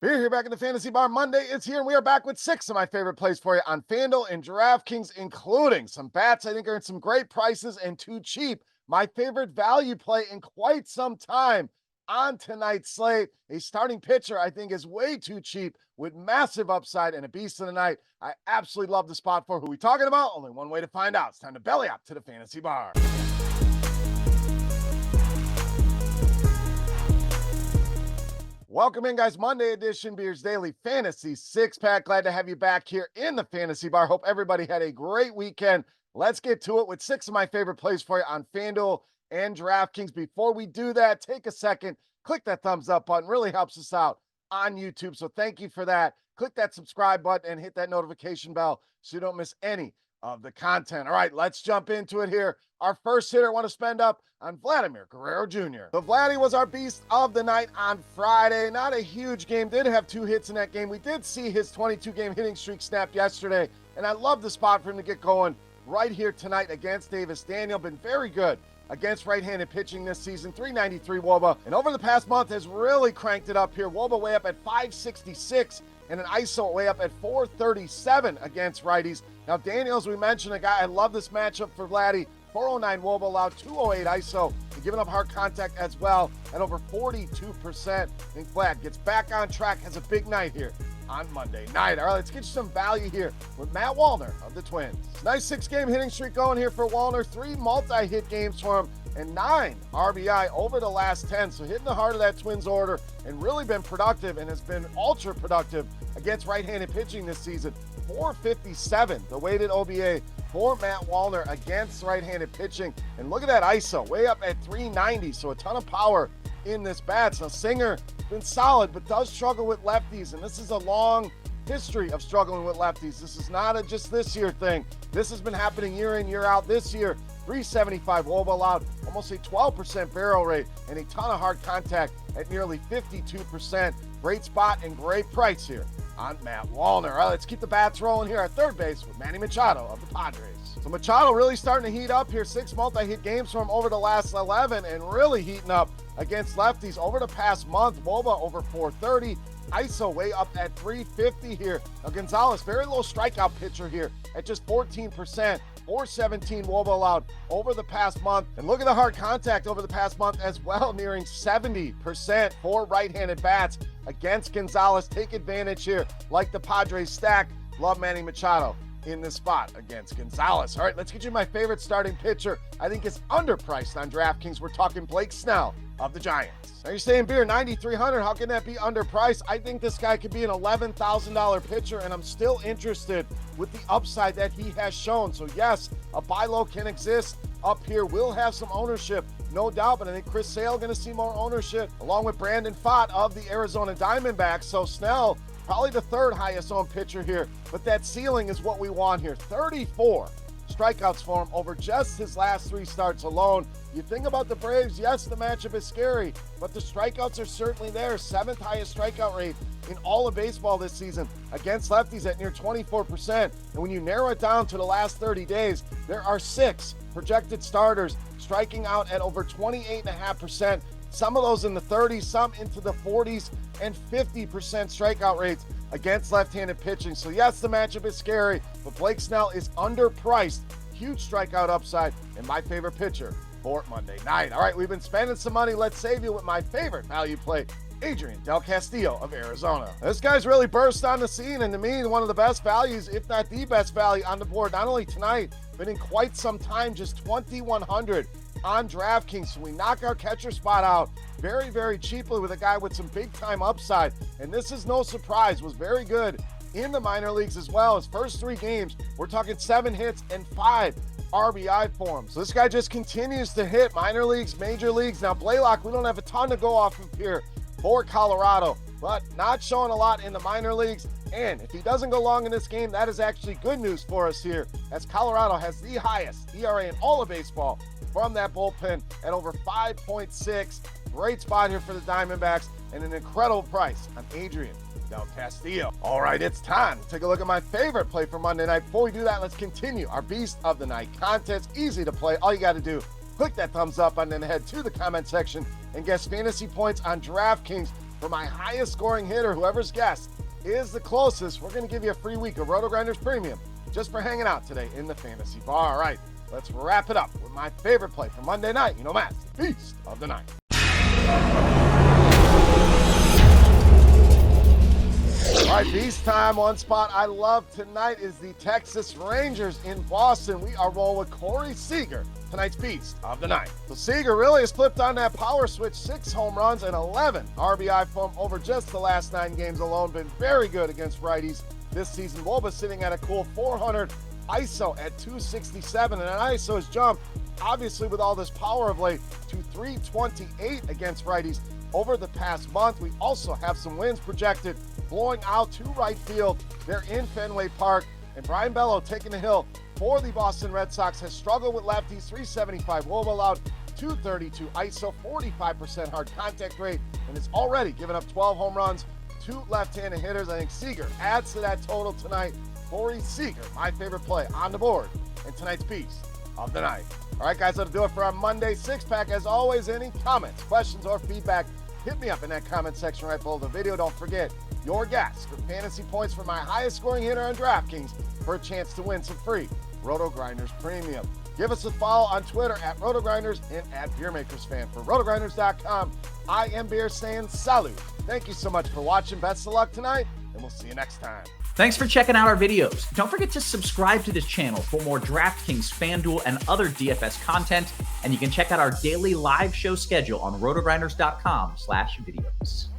Beer here back in the Fantasy Bar. Monday is here, and we are back with 6 of my favorite plays for you on FanDuel and DraftKings, including some bats I think are in some great prices and too cheap. My favorite value play in quite some time on tonight's slate. A starting pitcher I think is way too cheap with massive upside and a beast of the night. I absolutely love the spot for. Who we talking about? Only one way to find out. It's time to belly up to the Fantasy Bar. Welcome in, guys. Monday edition, Beers Daily Fantasy Six-Pack. Glad to have you back here in the Fantasy Bar. Hope everybody had a great weekend. Let's get to it with 6 of my favorite plays for you on FanDuel and DraftKings. Before we do that, take a second, click that thumbs up button. Really helps us out on YouTube, so thank you for that. Click that subscribe button and hit that notification bell so you don't miss any of the content. All right, let's jump into it here. Our first hitter I want to spend up on Vladimir Guerrero Jr. So Vladdy was our beast of the night on Friday. Not a huge game. Did have 2 hits in that game. We did see his 22-game hitting streak snapped yesterday, and I love the spot for him to get going right here tonight against Davis Daniel. Been very good against right-handed pitching this season. 393 WOBA, and over the past month has really cranked it up here. WOBA way up at 566, and an ISO way up at 437 against righties. Now, Daniels, we mentioned a guy, I love this matchup for Vladdy. 409 WOBA allowed, 208 ISO, and giving up hard contact as well at over 42%. And Vlad gets back on track, has a big night here on Monday night. All right, let's get you some value here with Matt Wallner of the Twins. Nice 6-game hitting streak going here for Wallner. 3 multi-hit games for him and 9 RBI over the last 10. So hitting the heart of that Twins order and really been productive and has been ultra productive against right-handed pitching this season. 457, the weighted OBA for Matt Wallner against right-handed pitching. And look at that ISO, way up at 390, so a ton of power in this bat. Now, Singer been solid, but does struggle with lefties, and this is a long history of struggling with lefties. This is not a just this year thing. This has been happening year in, year out. This year, 375 WOBA allowed, almost a 12% barrel rate, and a ton of hard contact at nearly 52%. Great spot and great price here on Matt Wallner. All right, let's keep the bats rolling here at third base with Manny Machado of the Padres. So Machado really starting to heat up here. 6 multi-hit games from him over the last 11 and really heating up against lefties over the past month. WOBA over 430. ISO way up at 350 here. Now Gonzalez, very low strikeout pitcher here at just 14%. 417 WOBA allowed over the past month. And look at the hard contact over the past month as well, nearing 70% for right-handed bats against Gonzalez. Take advantage here like the Padres stack. Love Manny Machado in this spot against Gonzalez. All right, let's get you my favorite starting pitcher. I think is underpriced on DraftKings. We're talking Blake Snell of the Giants. Now you're saying, Beer, 9,300, how can that be underpriced? I think this guy could be an $11,000 pitcher, and I'm still interested with the upside that he has shown. So yes, a buy low can exist up here. Will have some ownership, no doubt, but I think Chris Sale going to see more ownership, along with Brandon Pfaadt of the Arizona Diamondbacks. So Snell, probably the 3rd highest owned pitcher here, but that ceiling is what we want here. 34 strikeouts for him over just his last 3 starts alone. You think about the Braves, yes, the matchup is scary, but the strikeouts are certainly there. 7th highest strikeout rate in all of baseball this season against lefties at near 24%. And when you narrow it down to the last 30 days, there are 6 projected starters striking out at over 28.5%. Some of those in the 30s, some into the 40s, and 50% strikeout rates against left-handed pitching. So yes, the matchup is scary, but Blake Snell is underpriced. Huge strikeout upside and my favorite pitcher for Monday night. All right, we've been spending some money. Let's save you with my favorite value play, Adrian Del Castillo of Arizona. This guy's really burst on the scene, and to me, one of the best values, if not the best value on the board, not only tonight, but in quite some time, just 2,100 on DraftKings. So we knock our catcher spot out very, very cheaply with a guy with some big-time upside. And this is no surprise, was very good in the minor leagues as well. His first 3 games, we're talking 7 hits and 5 RBI for him. So this guy just continues to hit minor leagues, major leagues. Now, Blaylock, we don't have a ton to go off of here for Colorado, but not showing a lot in the minor leagues. And if he doesn't go long in this game, that is actually good news for us here, as Colorado has the highest ERA in all of baseball from that bullpen at over 5.6. Great spot here for the Diamondbacks and an incredible price on Adrian Del Castillo. All right, it's time to take a look at my favorite play for Monday night. Before we do that, let's continue our Beast of the Night contest. Easy to play. All you got to do, click that thumbs up and then head to the comment section and guess fantasy points on DraftKings for my highest scoring hitter. Whoever's guess is the closest, we're going to give you a free week of RotoGrinders Premium just for hanging out today in the fantasy bar. All right, let's wrap it up with my favorite play for Monday night. You know, Matt's the beast of the night. All right, beast time. One spot I love tonight is the Texas Rangers in Boston. We are rolling with Corey Seager, tonight's beast of the night. So Seager really has flipped on that power switch, 6 home runs and 11 RBI from over just the last 9 games alone. Been very good against righties this season. Woba sitting at a cool 400, ISO at 267, and an ISO has jumped, obviously with all this power of late, to 328 against righties over the past month. We also have some wins projected, blowing out to right field. They're in Fenway Park, and Brian Bello taking the hill for the Boston Red Sox. Has struggled with lefties, 375 WOBA allowed, 232 ISO, 45% hard contact rate, and has already given up 12 home runs, 2 left-handed hitters. I think Seager adds to that total tonight. Corey Seager, my favorite play on the board, and tonight's beast of the night. All right, guys, that'll do it for our Monday six-pack. As always, any comments, questions, or feedback, hit me up in that comment section right below the video. Don't forget your guess for fantasy points for my highest scoring hitter on DraftKings for a chance to win some free RotoGrinders Premium. Give us a follow on Twitter at RotoGrinders and at Beermakersfan. For RotoGrinders.com, I am Beer saying salute. Thank you so much for watching. Best of luck tonight, and we'll see you next time. Thanks for checking out our videos. Don't forget to subscribe to this channel for more DraftKings, FanDuel, and other DFS content. And you can check out our daily live show schedule on RotoGrinders.com/videos.